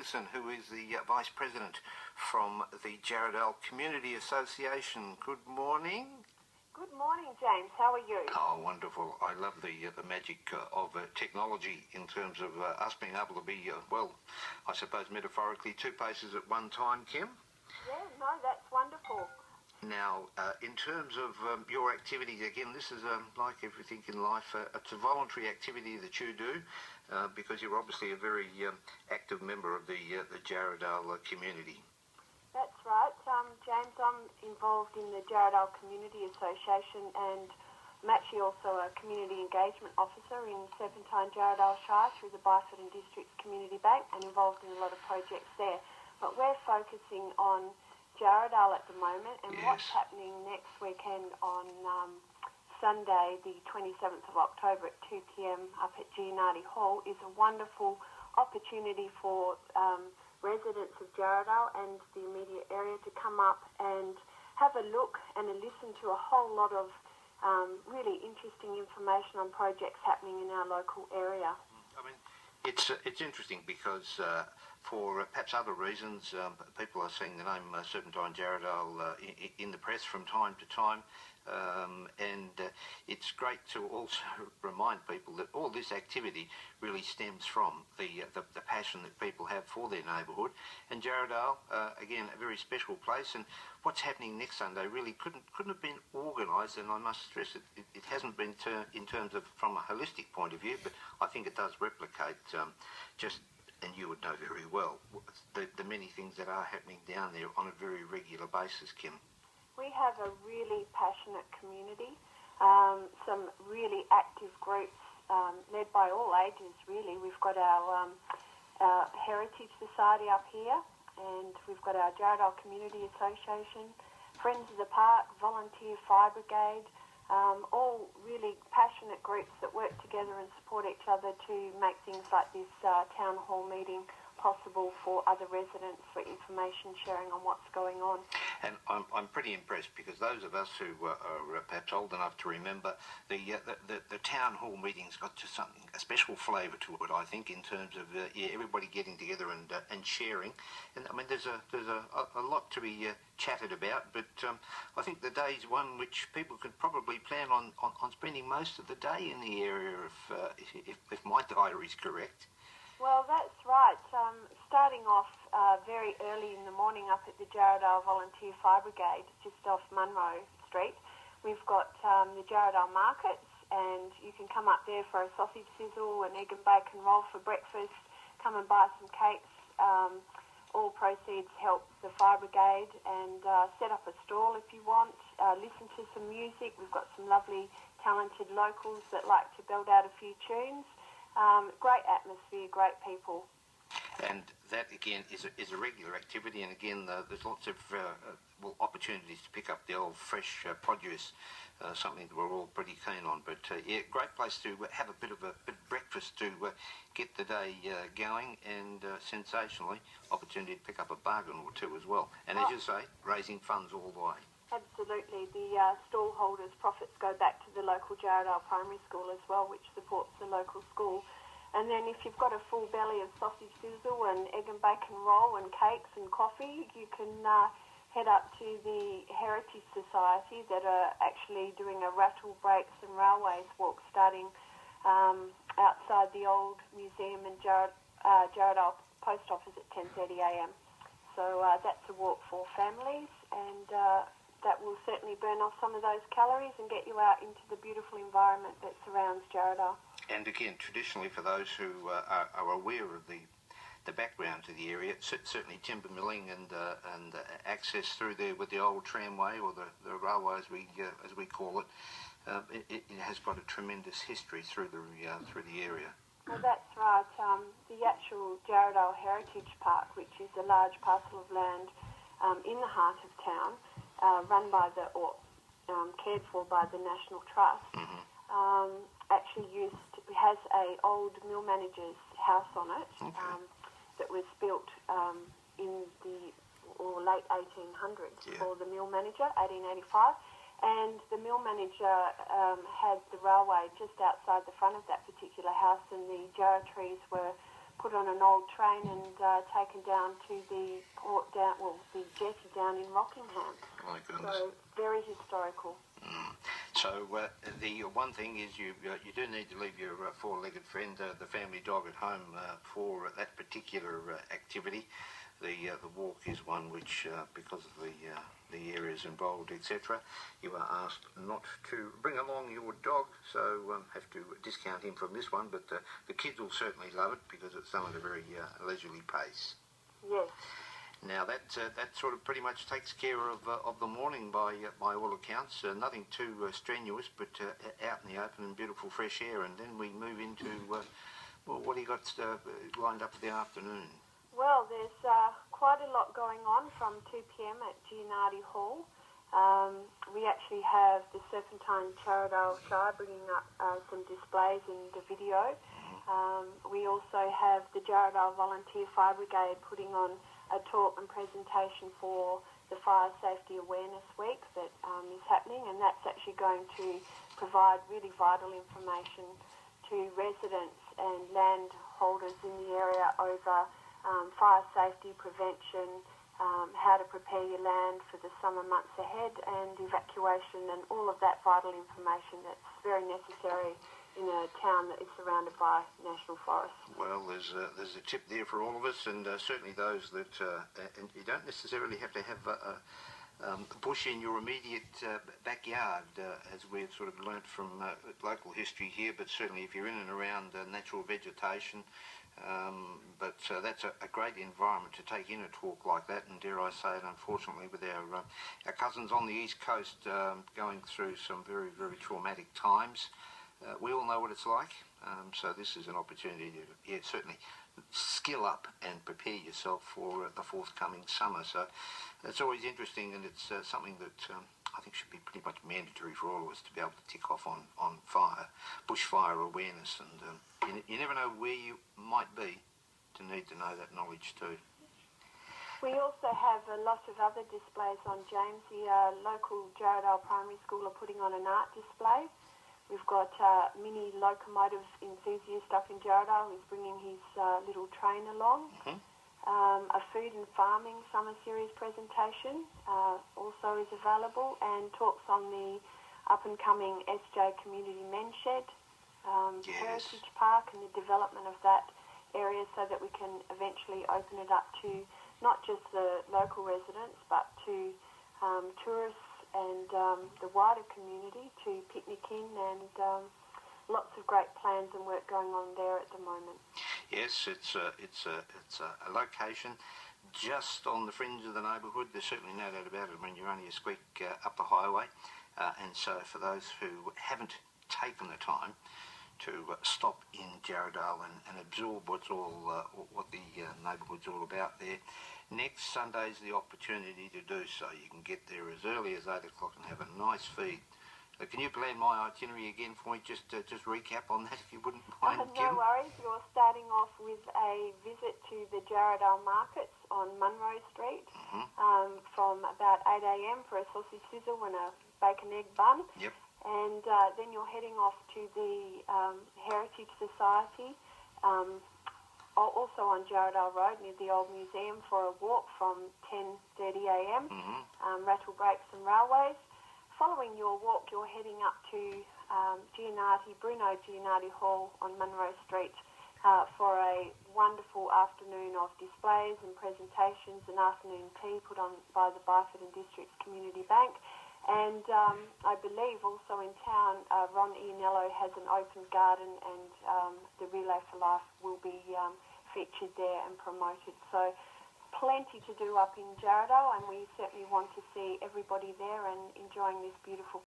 Peterson, who is the Vice President from the Jarrahdale Community Association. Good morning. Good morning, James. How are you? Oh, wonderful. I love the magic of technology in terms of us being able to be, well, I suppose metaphorically, two places at one time, Kim. Yeah, no, that's wonderful. Now, in terms of your activities, again, this is like everything in life, it's a voluntary activity that you do because you're obviously a very active member of the Jarrahdale community. That's right. James, I'm involved in the Jarrahdale Community Association, and I'm actually also a Community Engagement Officer in Serpentine Jarrahdale Shire through the Byford and Districts Community Bank, and involved in a lot of projects there. But we're focusing on Jarrahdale at the moment, and Yes. What's happening next weekend on Sunday, the 27th of October at 2 p.m. up at Gianatti Hall is a wonderful opportunity for residents of Jarrahdale and the immediate area to come up and have a look and a listen to a whole lot of really interesting information on projects happening in our local area. I mean, it's interesting because for perhaps other reasons, people are seeing the name Serpentine Jarrahdale in the press from time to time, and it's great to also remind people that all this activity really stems from the passion that people have for their neighbourhood. And Jarrahdale, again, a very special place, and what's happening next Sunday really couldn't have been organised, and I must stress it hasn't been in terms of from a holistic point of view, but I think it does replicate just, and you would know very well, the many things that are happening down there on a very regular basis, Kim. We have a really passionate community, some really active groups led by all ages, really. We've got our Heritage Society up here, and we've got our Jarrahdale Community Association, Friends of the Park, Volunteer Fire Brigade, all really passionate groups that work together and support each other to make things like this town hall meeting possible for other residents for information sharing on what's going on. And I'm pretty impressed because those of us who are perhaps old enough to remember the town hall meetings got just something, a special flavour to it, I think, in terms of everybody getting together and sharing. And I mean, there's a lot to be chatted about, but I think the day is one which people could probably plan on spending most of the day in the area if my diary is correct. Well, that's right. Starting off very early in the morning up at the Jarrahdale Volunteer Fire Brigade, just off Munro Street, we've got the Jarrahdale Markets, and you can come up there for a sausage sizzle, an egg and bacon roll for breakfast, come and buy some cakes. All proceeds help the fire brigade, and set up a stall if you want, listen to some music. We've got some lovely, talented locals that like to belt out a few tunes. Great atmosphere, great people. And that, again, is a regular activity, and again, there's lots of opportunities to pick up the old fresh produce, something that we're all pretty keen on. But yeah, great place to have a bit of breakfast to get the day going, and sensationally, opportunity to pick up a bargain or two as well. And as you say, raising funds all the way. Absolutely. The stall holders' profits go back to the local Jarrahdale Primary School as well, which supports the local school. And then if you've got a full belly of sausage sizzle and egg and bacon roll and cakes and coffee, you can head up to the Heritage Society that are actually doing a rattle breaks and railways walk starting outside the old museum in Jarrahdale Post Office at 10:30 a.m. So that's a walk for families, and that will certainly burn off some of those calories and get you out into the beautiful environment that surrounds Jarrahdale. And again, traditionally, for those who are aware of the background to the area, certainly timber milling and access through there with the old tramway, or the railway as we call it, it has got a tremendous history through the area. Well, that's right. The actual Jarrahdale Heritage Park, which is a large parcel of land in the heart of town, run by cared for by the National Trust, actually has a old mill manager's house on it, that was built in the late 1800s for the mill manager, 1885. And the mill manager had the railway just outside the front of that particular house, and the jarrah trees were put on an old train and taken down to the the jetty down in Rockingham. My goodness. So very historical. So the one thing is you do need to leave your four-legged friend, the family dog, at home for that particular activity. The walk is one which, because of the areas involved, etc., you are asked not to bring along your dog, so have to discount him from this one. But the kids will certainly love it because it's done at a very leisurely pace. Yes. Now that sort of pretty much takes care of the morning by all accounts. Nothing too strenuous, but out in the open and beautiful fresh air. And then we move into what do you got lined up for the afternoon? Well, there's quite a lot going on from 2 p.m. at Gianatti Hall. We actually have the Serpentine Jarrahdale Shire bringing up some displays and a video. We also have the Jarrahdale Volunteer Fire Brigade putting on a talk and presentation for the Fire Safety Awareness Week that is happening, and that's actually going to provide really vital information to residents and landholders in the area over fire safety, prevention, how to prepare your land for the summer months ahead, and evacuation, and all of that vital information that's very necessary in a town that is surrounded by national forests. Well, there's a tip there for all of us, and certainly those that and you don't necessarily have to have a bush in your immediate backyard, as we've sort of learnt from local history here, but certainly if you're in and around natural vegetation. But that's a great environment to take in a talk like that, and dare I say it, unfortunately, with our cousins on the East Coast going through some very, very traumatic times. We all know what it's like, so this is an opportunity to certainly skill up and prepare yourself for the forthcoming summer. So it's always interesting, and it's something that I think should be pretty much mandatory for all of us to be able to tick off on bushfire awareness, and you never know where you might be to need to know that knowledge too. We also have a lot of other displays on, James. The local Jarrahdale Primary School are putting on an art display. We've got a mini locomotive enthusiast up in Jarrahdale who's bringing his little train along. A food and farming summer series presentation also is available, and talks on the up-and-coming SJ Community Men's Shed, Heritage Park, and the development of that area so that we can eventually open it up to not just the local residents but to tourists and the wider community to picnic in, and lots of great plans and work going on there at the moment. Yes, it's a location just on the fringe of the neighbourhood. There's certainly no doubt about it. I mean, you're only a squeak up the highway, and so for those who haven't taken the time to stop in Jarrahdale and absorb what the neighbourhood's all about there, next Sunday's the opportunity to do so. You can get there as early as 8 o'clock and have a nice feed. Can you plan my itinerary again for me? Just recap on that, if you wouldn't mind, Kim. No worries. You're starting off with a visit to the Jarrahdale markets on Munro Street from about 8 a.m. for a sausage sizzle and a bacon egg bun. Yep. And then you're heading off to the Heritage Society, also on Jarrahdale Road near the old museum, for a walk from 10:30 a.m. Rattle Breaks and Railways. Following your walk, you're heading up to Bruno Gianatti Hall on Munro Street for a wonderful afternoon of displays and presentations, an afternoon tea put on by the Byford and Districts Community Bank. And I believe also in town, Ron Ianello has an open garden, and the Relay for Life will be featured there and promoted. So plenty to do up in Jarrahdale, and we certainly want to see everybody there and enjoying this beautiful